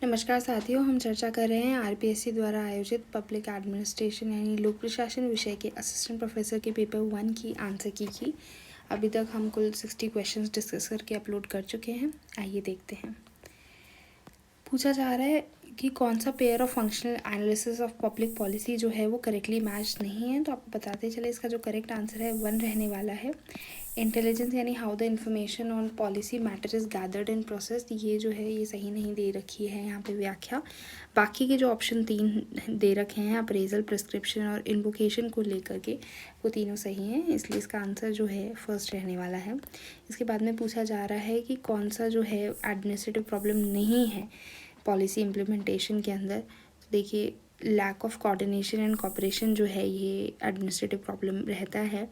नमस्कार साथियों, हम चर्चा कर रहे हैं आरपीएससी द्वारा आयोजित पब्लिक एडमिनिस्ट्रेशन यानी लोक प्रशासन विषय के असिस्टेंट प्रोफेसर के पेपर 1 की आंसर की। अभी तक हम कुल 60 क्वेश्चंस डिस्कस करके अपलोड कर चुके हैं। आइए देखते हैं। पूछा जा रहा है कि कौन सा pair of functional analysis of public policy जो है वो करेक्टली मैच नहीं है। तो आपको बताते चले इसका जो करेक्ट आंसर है 1 रहने वाला है। इंटेलिजेंस यानी how the information on policy matter is gathered in process, ये जो है ये सही नहीं दे रखी है यहाँ पे व्याख्या। बाकी के जो ऑप्शन 3 दे रखे हैं अप्रेजल, प्रिस्क्रिप्शन और इन्वोकेशन को लेकर के, वो तीनों सही हैं, इसलिए इसका आंसर जो है फर्स्ट रहने वाला है। इसके बाद में पूछा जा रहा है कि कौन सा जो है एडमिनिस्ट्रेटिव प्रॉब्लम नहीं है पॉलिसी इम्प्लीमेंटेशन के अंदर। देखिए, lack of coordination and cooperation जो है ये एडमिनिस्ट्रेटिव प्रॉब्लम रहता है।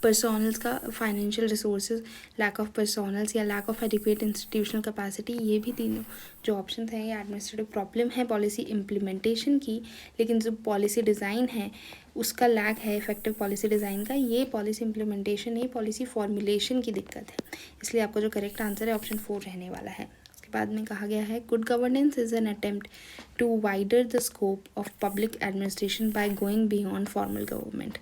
पर्सोनल्स का financial resources, lack of personnels या lack of adequate institutional capacity, ये भी तीनों जो ऑप्शन हैं ये एडमिनिस्ट्रेटिव प्रॉब्लम है पॉलिसी इम्प्लीमेंटेशन की। लेकिन जो पॉलिसी डिज़ाइन है उसका लैक है इफेक्टिव पॉलिसी डिज़ाइन का, ये पॉलिसी इम्प्लीमेंटेशन नहीं, पॉलिसी फॉर्मुलेशन की दिक्कत है। इसलिए आपका जो करेक्ट आंसर है ऑप्शन 4 रहने वाला है। बाद में कहा गया है good governance is an attempt to wider the scope of public administration by going beyond formal government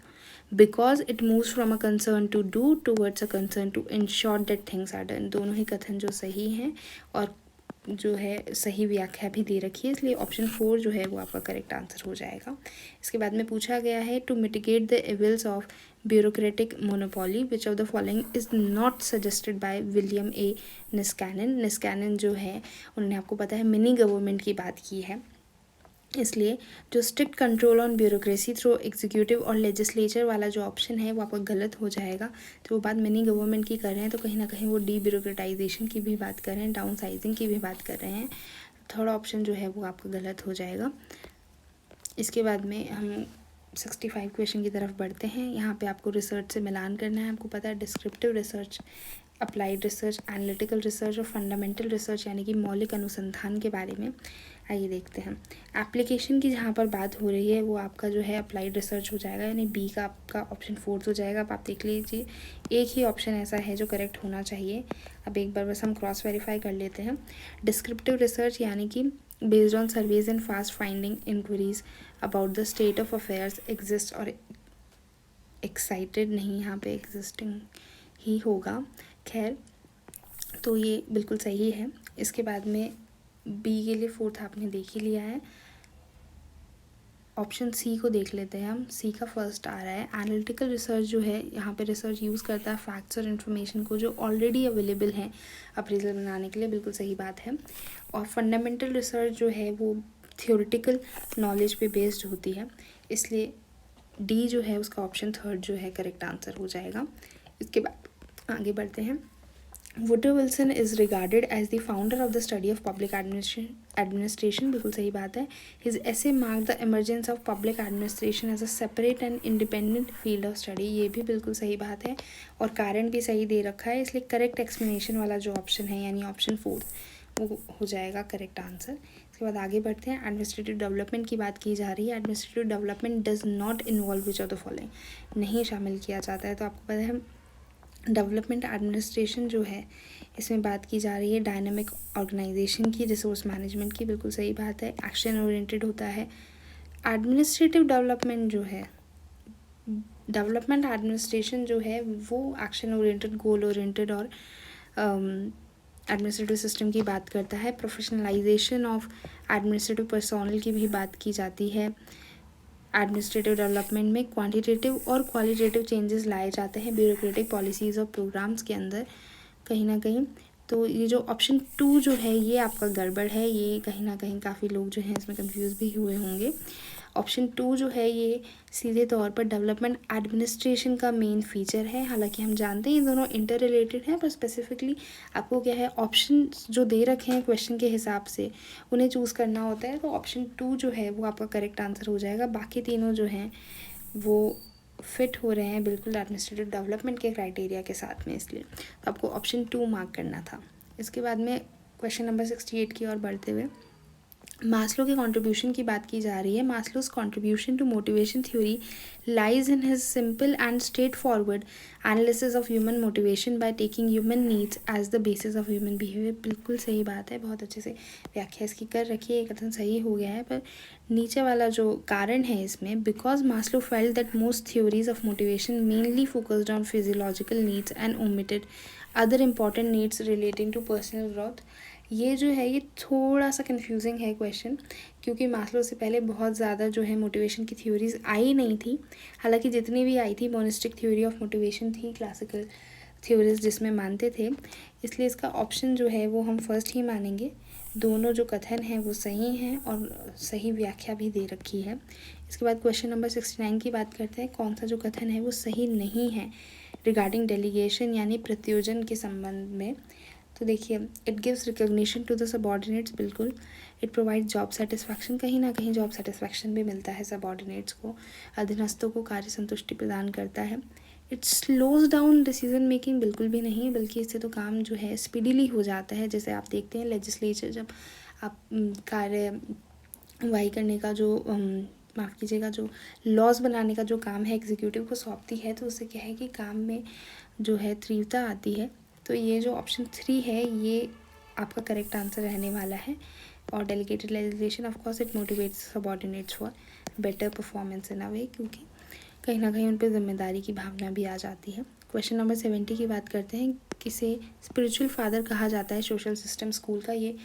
because it moves from a concern to do towards a concern to ensure that things are done. दोनों ही कथन जो सही हैं और जो है सही व्याख्या भी दे रखी है, इसलिए ऑप्शन 4 जो है वो आपका करेक्ट आंसर हो जाएगा। इसके बाद में पूछा गया है to mitigate the evils of bureaucratic monopoly which of the following is not suggested by William A Niskanen. Niskanen जो है उन्होंने, आपको पता है, मिनी गवर्नमेंट की बात की है, इसलिए जो strict control on bureaucracy through executive और लेजिस्लेचर वाला जो ऑप्शन है वो आपका गलत हो जाएगा। तो वो बात मिनी गवर्नमेंट की कर रहे हैं तो कहीं ना कहीं वो डी ब्यूरोक्रेटाइजेशन की भी बात कर रहे हैं, डाउन साइजिंग की भी बात कर रहे हैं। थर्ड ऑप्शन जो है वो आपका गलत हो जाएगा। इसके बाद में हम 65 क्वेश्चन की तरफ बढ़ते हैं। यहाँ पे आपको रिसर्च से मिलान करना है। आपको पता है descriptive research, applied research, analytical research और फंडामेंटल रिसर्च यानी कि मौलिक अनुसंधान के बारे में। आइए देखते हैं। एप्लीकेशन की जहाँ पर बात हो रही है वो आपका जो है अप्लाइड रिसर्च हो जाएगा, यानी बी का आपका ऑप्शन 4 हो जाएगा। अब आप देख लीजिए एक ही ऑप्शन ऐसा है जो करेक्ट होना चाहिए। अब एक बार बस हम क्रॉस वेरीफाई कर लेते हैं। डिस्क्रिप्टिव रिसर्च यानी कि based on surveys and fast finding inquiries about the state of affairs exist और एक्साइटेड नहीं, यहाँ पे एग्जिस्टिंग ही होगा। खैर, तो ये बिल्कुल सही है। इसके बाद में बी के लिए 4th आपने देख ही लिया है। ऑप्शन सी को देख लेते हैं हम। सी का फर्स्ट आ रहा है। एनालिटिकल रिसर्च जो है यहाँ पे रिसर्च यूज़ करता है फैक्ट्स और इन्फॉर्मेशन को जो ऑलरेडी अवेलेबल हैं अप्रेजल बनाने के लिए, बिल्कुल सही बात है। और फंडामेंटल रिसर्च जो है वो थियोरिटिकल नॉलेज पे बेस्ड होती है, इसलिए डी जो है उसका ऑप्शन 3 जो है करेक्ट आंसर हो जाएगा। इसके बाद आगे बढ़ते हैं। Woodrow Wilson is regarded as the founder of the study of public administration, बिल्कुल सही बात है। His essay mark the emergence of public administration as a separate and independent field of study, ये भी बिल्कुल सही बात है और कारण भी सही दे रखा है, इसलिए करेक्ट एक्सप्लेनेशन वाला जो ऑप्शन है यानी ऑप्शन 4 वो हो जाएगा करेक्ट आंसर। इसके बाद आगे बढ़ते हैं। एडमिनिस्ट्रेटिव डेवलपमेंट की बात की जा रही है। Administrative development does not involve which of the following, नहीं शामिल किया जाता है। तो आपको पता है डेवलपमेंट एडमिनिस्ट्रेशन जो है इसमें बात की जा रही है डायनामिक ऑर्गेनाइजेशन की, रिसोर्स मैनेजमेंट की, बिल्कुल सही बात है। एक्शन ओरिएंटेड होता है। एडमिनिस्ट्रेटिव डेवलपमेंट जो है, डेवलपमेंट एडमिनिस्ट्रेशन जो है वो एक्शन ओरिएंटेड, गोल ओरिएंटेड और एडमिनिस्ट्रेटिव सिस्टम की बात करता है। प्रोफेशनलाइजेशन ऑफ एडमिनिस्ट्रेटिव पर्सोनल की भी बात की जाती है। एडमिनिस्ट्रेटिव डेवलपमेंट में क्वांटिटेटिव और क्वालिटेटिव चेंजेस लाए जाते हैं ब्यूरोक्रेटिक पॉलिसीज़ और प्रोग्राम्स के अंदर कहीं ना कहीं। तो ये जो ऑप्शन 2 जो है ये आपका गड़बड़ है, ये कहीं ना कहीं काफ़ी लोग जो हैं इसमें कंफ्यूज भी हुए होंगे। ऑप्शन 2 जो है ये सीधे तौर पर डेवलपमेंट एडमिनिस्ट्रेशन का मेन फीचर है। हालांकि हम जानते हैं ये दोनों इंटर रिलेटेड हैं, पर स्पेसिफिकली आपको क्या है ऑप्शन जो दे रखे हैं क्वेश्चन के हिसाब से उन्हें चूज़ करना होता है। तो ऑप्शन 2 जो है वो आपका करेक्ट आंसर हो जाएगा। बाकी तीनों जो हैं वो फिट हो रहे हैं बिल्कुल एडमिनिस्ट्रेटिव डेवलपमेंट के क्राइटेरिया के साथ में, इसलिए तो आपको ऑप्शन 2 मार्क करना था। इसके बाद में क्वेश्चन नंबर 68 की ओर बढ़ते हुए, मास्लो के कंट्रीब्यूशन की बात की जा रही है. Maslow's contribution to motivation theory lies in his simple and straightforward analysis of human motivation by taking human needs as the basis of human behavior. बिल्कुल सही बात है, बहुत अच्छे से व्याख्या इसकी कर रखी है, कथन सही हो गया है. पर नीचे वाला जो कारण है इसमें, because Maslow felt that most theories of motivation mainly focused on physiological needs and omitted other important needs relating to personal growth. ये जो है ये थोड़ा सा कन्फ्यूजिंग है क्वेश्चन, क्योंकि मास्लो से पहले बहुत ज़्यादा जो है मोटिवेशन की थ्योरीज आई नहीं थी. हालांकि जितनी भी आई थी मोनिस्टिक थ्योरी ऑफ मोटिवेशन थी, क्लासिकल थ्योरीज जिसमें मानते थे. इसलिए इसका ऑप्शन जो है वो हम फर्स्ट ही मानेंगे. दोनों जो कथन हैं वो सही हैं और सही व्याख्या भी दे रखी है. इसके बाद क्वेश्चन नंबर 69 की बात करते हैं. कौन सा जो कथन है वो सही नहीं है रिगार्डिंग डेलीगेशन यानी प्रत्योजन के संबंध में. तो देखिए, it gives recognition to the subordinates. बिल्कुल. It provide job satisfaction. कहीं ना कहीं जॉब सेटिस्फैक्शन भी मिलता है सबॉर्डिनेट्स को. अधीनस्थों को कार्य संतुष्टि प्रदान करता है. It slows down decision making. बिल्कुल भी नहीं, बल्कि इससे तो काम जो है स्पीडीली हो जाता है. जैसे आप देखते हैं लेजिस्लेचर जब आप कार्यवाही करने का जो माफ़ कीजिएगा, जो लॉज बनाने का जो काम है एग्जीक्यूटिव को सौंपती है, तो उससे क्या है कि काम में जो है तीव्रता आती है. तो ये जो ऑप्शन 3 है ये आपका करेक्ट आंसर रहने वाला है. और delegated legislation of course it motivates subordinates for better performance in a way, क्योंकि कहीं ना कहीं उन पर जिम्मेदारी की भावना भी आ जाती है. क्वेश्चन नंबर 70 की बात करते हैं. किसे स्पिरिचुअल फादर कहा जाता है सोशल सिस्टम स्कूल का. ये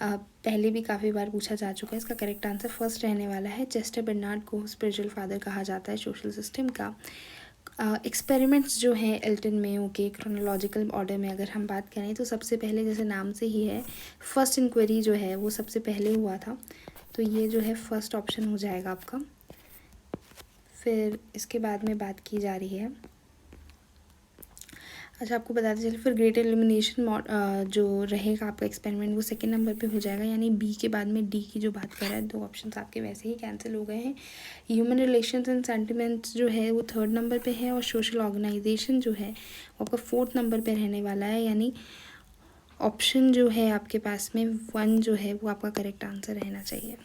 पहले भी काफ़ी बार पूछा जा चुका है. इसका करेक्ट आंसर फर्स्ट रहने वाला है. चेस्टर बर्नार्ड को स्पिरिचुअल फादर कहा जाता है सोशल सिस्टम का. एक्सपेरिमेंट्स जो हैं एल्टन मेयो के क्रोनोलॉजिकल ऑर्डर में अगर हम बात करें तो सबसे पहले, जैसे नाम से ही है, फर्स्ट इंक्वायरी जो है वो सबसे पहले हुआ था. तो ये जो है फर्स्ट ऑप्शन हो जाएगा आपका. फिर इसके बाद में बात की जा रही है, अच्छा आपको बताते चलिए, फिर ग्रेट एलिमिनेशन जो रहेगा आपका एक्सपेरिमेंट वो सेकंड नंबर पे हो जाएगा. यानी बी के बाद में डी की जो बात कर रहा है, 2 ऑप्शन आपके वैसे ही कैंसिल हो गए हैं. ह्यूमन रिलेशंस एंड सेंटिमेंट्स जो है वो थर्ड नंबर पे है. और सोशल ऑर्गेनाइजेशन जो है वो आपका फोर्थ नंबर पे रहने वाला है. यानी ऑप्शन जो है आपके पास में 1 जो है वो आपका करेक्ट आंसर रहना चाहिए.